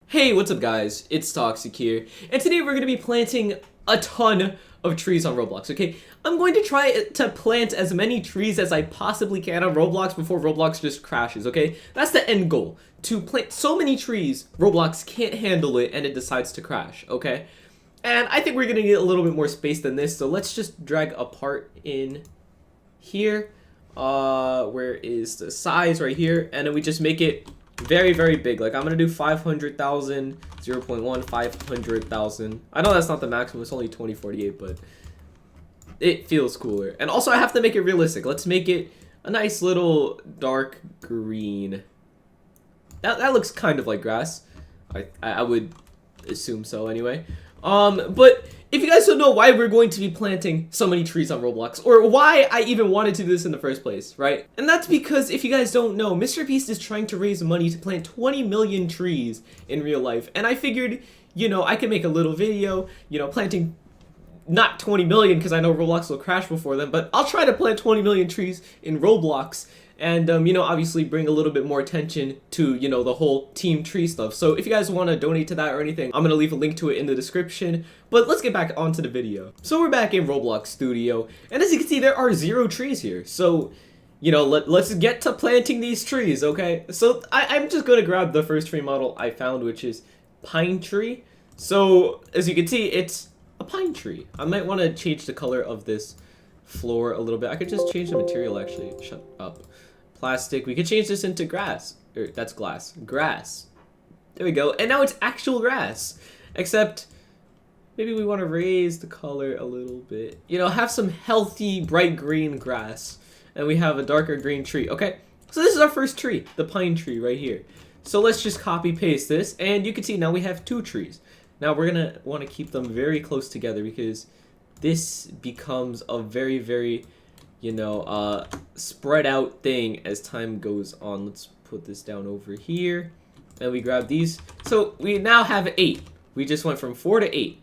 Hey, what's up guys? It's Toxic here, and today we're going to be planting a ton of trees on Roblox, okay? I'm going to try to plant as many trees as I possibly can on Roblox before Roblox just crashes, okay? That's the end goal, to plant so many trees Roblox can't handle it and it decides to crash, okay? And I think we're going to get a little bit more space than this, so let's just drag a part in here. Where is the size? Right here, and then we just make it very, very big. Like, I'm gonna do 500,000, 0.1, 500,000. I know that's not the maximum, it's only 2048, but it feels cooler. And also, I have to make it realistic. Let's make it a nice little dark green. That looks kind of like grass. I would assume so anyway. But if you guys don't know why we're going to be planting so many trees on Roblox, or why I even wanted to do this in the first place, right? And that's because, if you guys don't know, Mr. Beast is trying to raise money to plant 20 million trees in real life. And I figured, you know, I could make a little video, you know, planting not 20 million, because I know Roblox will crash before then, but I'll try to plant 20 million trees in Roblox. And, you know, obviously bring a little bit more attention to, you know, the whole team tree stuff. So if you guys want to donate to that or anything, I'm going to leave a link to it in the description. But let's get back onto the video. So we're back in Roblox Studio. And as you can see, there are 0 trees here. So, you know, let's get to planting these trees, okay? So I'm just going to grab the first tree model I found, which is pine tree. So as you can see, it's a pine tree. I might want to change the color of this floor a little bit. I could just change the material, actually. Shut up. Plastic. We could change this into grass. That's glass. Grass. There we go. And now it's actual grass. Except, maybe we want to raise the color a little bit. You know, have some healthy, bright green grass. And we have a darker green tree. Okay, so this is our first tree. The pine tree right here. So let's just copy paste this. And you can see now we have 2 trees. Now we're going to want to keep them very close together, because this becomes a very, very, you know, spread out thing as time goes on. Let's put this down over here, and we grab these. So we now have 8. We just went from 4 to 8,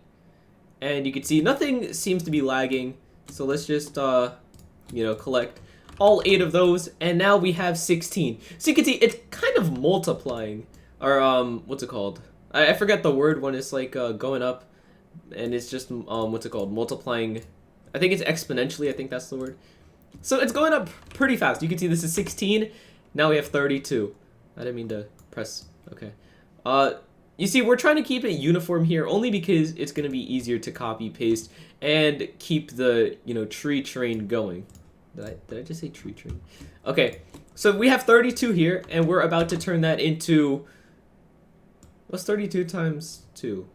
and you can see nothing seems to be lagging. So let's just, you know, collect all 8 of those, and now we have 16. So you can see it's kind of multiplying, or what's it called? I forget the word when it's like going up, and it's just what's it called? Multiplying. I think it's exponentially. I think that's the word. So it's going up pretty fast. You can see this is 16. Now we have 32. I didn't mean to press. Okay. You see, we're trying to keep it uniform here only because it's going to be easier to copy paste and keep the, you know, tree train going. Did I just say tree train? Okay. So we have 32 here, and we're about to turn that into, what's 32 times 2?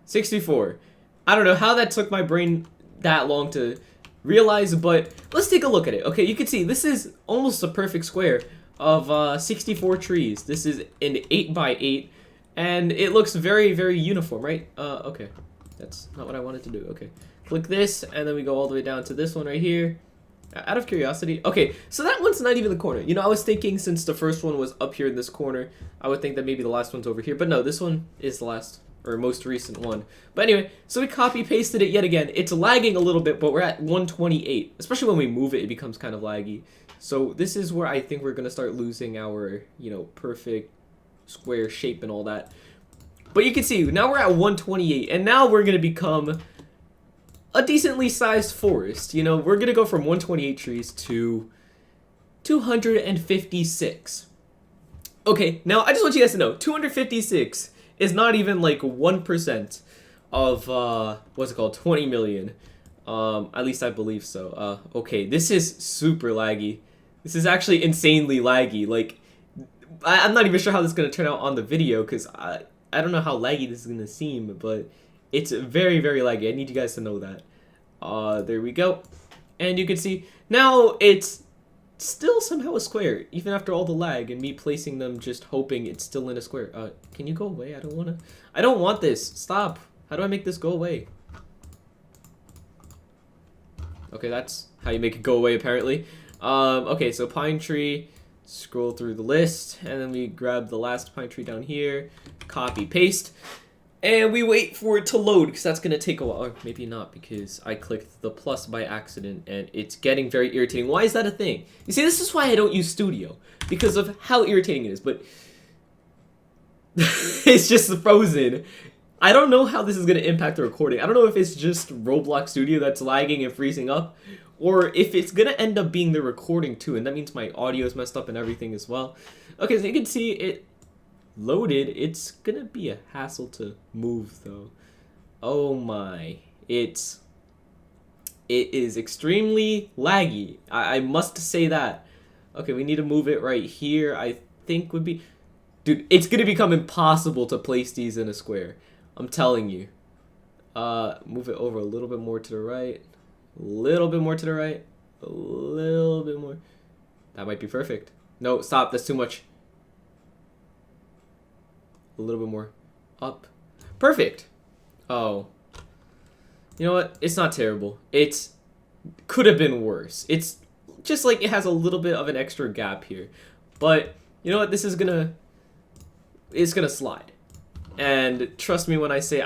64. I don't know how that took my brain that long to realize, but let's take a look at it. Okay, you can see this is almost a perfect square of 64 trees. This is an 8 by 8, and it looks very, very uniform, right? Okay, that's not what I wanted to do. Okay, click this, and then we go all the way down to this one right here. Out of curiosity, okay, so that one's not even the corner. You know, I was thinking since the first one was up here in this corner, I would think that maybe the last one's over here, but no, this one is the last, or most recent one. But anyway, so we copy pasted it yet again. It's lagging a little bit, but we're at 128. Especially when we move it, it becomes kind of laggy. So this is where I think we're gonna start losing our, you know, perfect square shape and all that. But you can see now we're at 128, and now we're gonna become a decently sized forest. You know, we're gonna go from 128 trees to 256. Okay, now I just want you guys to know, 256 is not even like 1% of what's it called, 20 million. At least I believe so. Okay, this is super laggy. This is actually insanely laggy. Like, I'm not even sure how this is gonna turn out on the video, because I don't know how laggy this is gonna seem, but it's very, very laggy. I need you guys to know that. There we go. And you can see now it's still somehow a square, even after all the lag and me placing them just hoping it's still in a square. Can you go away? I don't want this. Stop. How do I make this go away? Okay, that's how you make it go away, apparently. Okay, so pine tree, scroll through the list, and then we grab the last pine tree down here, copy, paste, and we wait for it to load, because that's going to take a while. Or maybe not, because I clicked the plus by accident, and it's getting very irritating. Why is that a thing? You see, this is why I don't use Studio, because of how irritating it is. But It's just frozen. I don't know how this is going to impact the recording. I don't know if it's just Roblox Studio that's lagging and freezing up, or if it's going to end up being the recording too, and that means my audio is messed up and everything as well. Okay, so you can see it loaded. It's going to be a hassle to move though. Oh my. It is extremely laggy. I must say that. Okay, we need to move it right here. I think would be... Dude, it's going to become impossible to place these in a square. I'm telling you. Move it over a little bit more to the right. A little bit more to the right. A little bit more. That might be perfect. No, stop. That's too much. A little bit more. Up. Perfect. Oh. You know what? It's not terrible. It's could have been worse. It's just like it has a little bit of an extra gap here. But you know what? This is it's gonna slide. And trust me when I say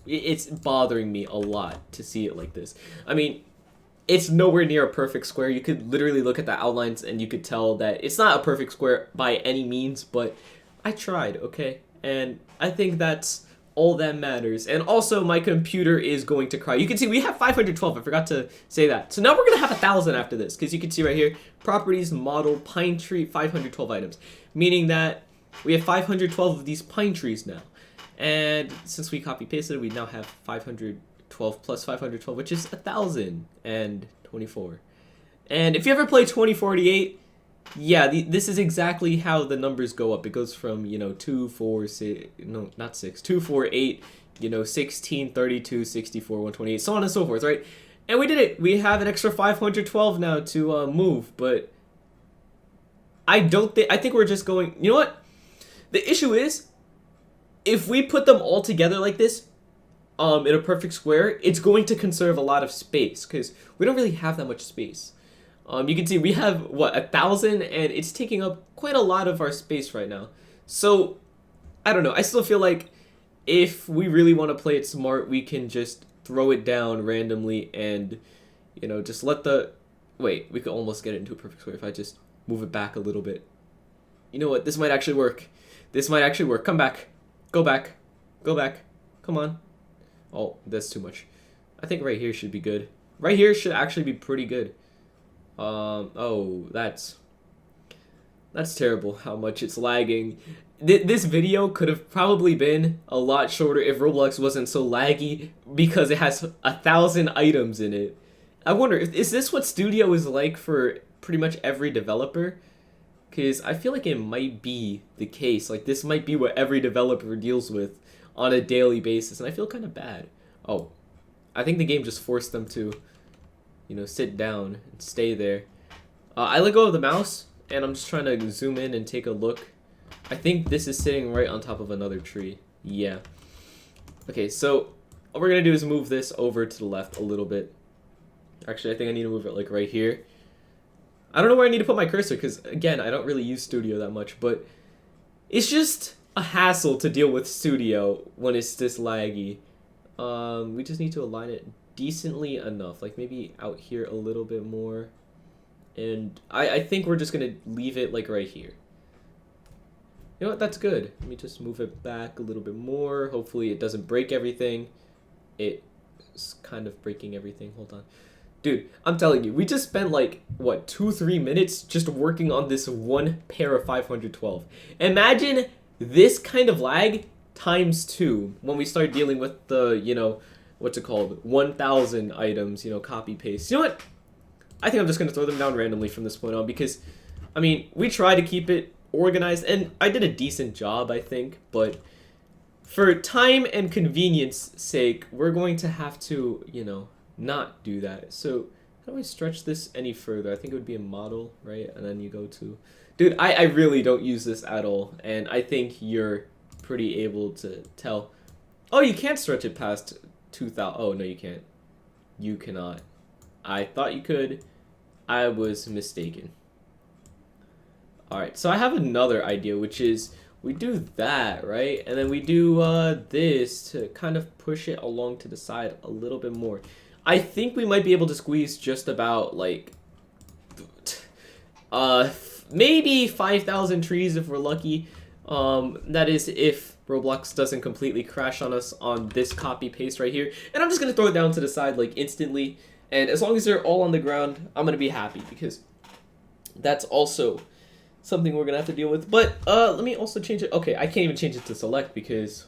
it's bothering me a lot to see it like this. I mean, it's nowhere near a perfect square. You could literally look at the outlines and you could tell that it's not a perfect square by any means, but I tried, okay? And I think that's all that matters. And also, my computer is going to cry. You can see we have 512. I forgot to say that. So now we're going to have 1,000 after this, because you can see right here, properties, model, pine tree, 512 items. Meaning that we have 512 of these pine trees now. And since we copy-pasted it, we now have 512 plus 512, which is 1,024. And if you ever play 2048, yeah, this is exactly how the numbers go up. It goes from, 2, 4, 6, no, not 6, 2, 4, 8, 16, 32, 64, 128, so on and so forth, right? And we did it. We have an extra 512 now to move, but I think we're just going, you know what? The issue is, if we put them all together like this, in a perfect square, it's going to conserve a lot of space, because we don't really have that much space. You can see we have, 1,000, and it's taking up quite a lot of our space right now. So, I don't know. I still feel like if we really want to play it smart, we can just throw it down randomly and, just let the... Wait, we could almost get it into a perfect square if I just move it back a little bit. You know what? This might actually work. This might actually work. Come back. Go back. Go back. Come on. Oh, that's too much. I think right here should be good. Right here should actually be pretty good. Oh, that's terrible how much it's lagging. This video could have probably been a lot shorter if Roblox wasn't so laggy, because it has 1,000 items in it. I wonder, is this what Studio is like for pretty much every developer? Because I feel like it might be the case. Like, this might be what every developer deals with on a daily basis, and I feel kind of bad. Oh, I think the game just forced them to... sit down and stay there. I let go of the mouse, and I'm just trying to zoom in and take a look. I think this is sitting right on top of another tree. Yeah. Okay, so what we're going to do is move this over to the left a little bit. Actually, I think I need to move it, like, right here. I don't know where I need to put my cursor, because, again, I don't really use Studio that much, but it's just a hassle to deal with Studio when it's this laggy. We just need to align it decently enough, like maybe out here a little bit more, and I think we're just gonna leave it like right here. You know what, that's good. Let me just move it back a little bit more. Hopefully it doesn't break everything. It's kind of breaking everything. Hold on, dude, I'm telling you, we just spent like what, 2-3 minutes just working on this one pair of 512. Imagine this kind of lag times 2 when we start dealing with the, what's it called, 1,000 items, copy paste. You know what? I think I'm just going to throw them down randomly from this point on, because, I mean, we try to keep it organized, and I did a decent job, I think, but for time and convenience sake, we're going to have to, not do that. So, how do I stretch this any further? I think it would be a model, right? And then you go to... Dude, I really don't use this at all, and I think you're pretty able to tell. Oh, you can't stretch it past 2,000. Oh, no, you can't. You cannot. I thought you could. I was mistaken. Alright, so I have another idea, which is we do that, right? And then we do this to kind of push it along to the side a little bit more. I think we might be able to squeeze just about, like, maybe 5,000 trees if we're lucky. That is if Roblox doesn't completely crash on us on this copy paste right here. And I'm just gonna throw it down to the side like instantly. And as long as they're all on the ground, I'm gonna be happy because that's also something we're gonna have to deal with. But let me also change it. Okay, I can't even change it to select because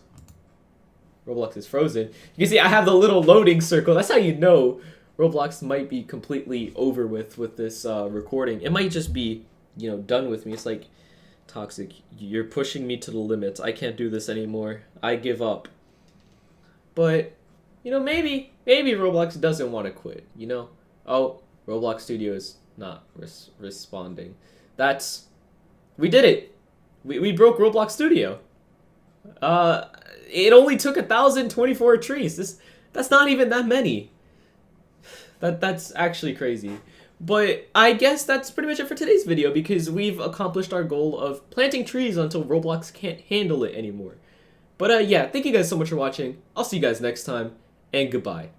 Roblox is frozen. You can see I have the little loading circle. That's how you know Roblox might be completely over with this recording. It might just be, you know, done with me. It's like, Toxic, you're pushing me to the limits. I can't do this anymore. I give up. But, you know, maybe Roblox doesn't want to quit, you know? Oh, Roblox Studio is not responding. We did it. We broke Roblox Studio. It only took 1,024 trees. That's not even that many. That's actually crazy. But I guess that's pretty much it for today's video because we've accomplished our goal of planting trees until Roblox can't handle it anymore. But yeah, thank you guys so much for watching. I'll see you guys next time, and goodbye.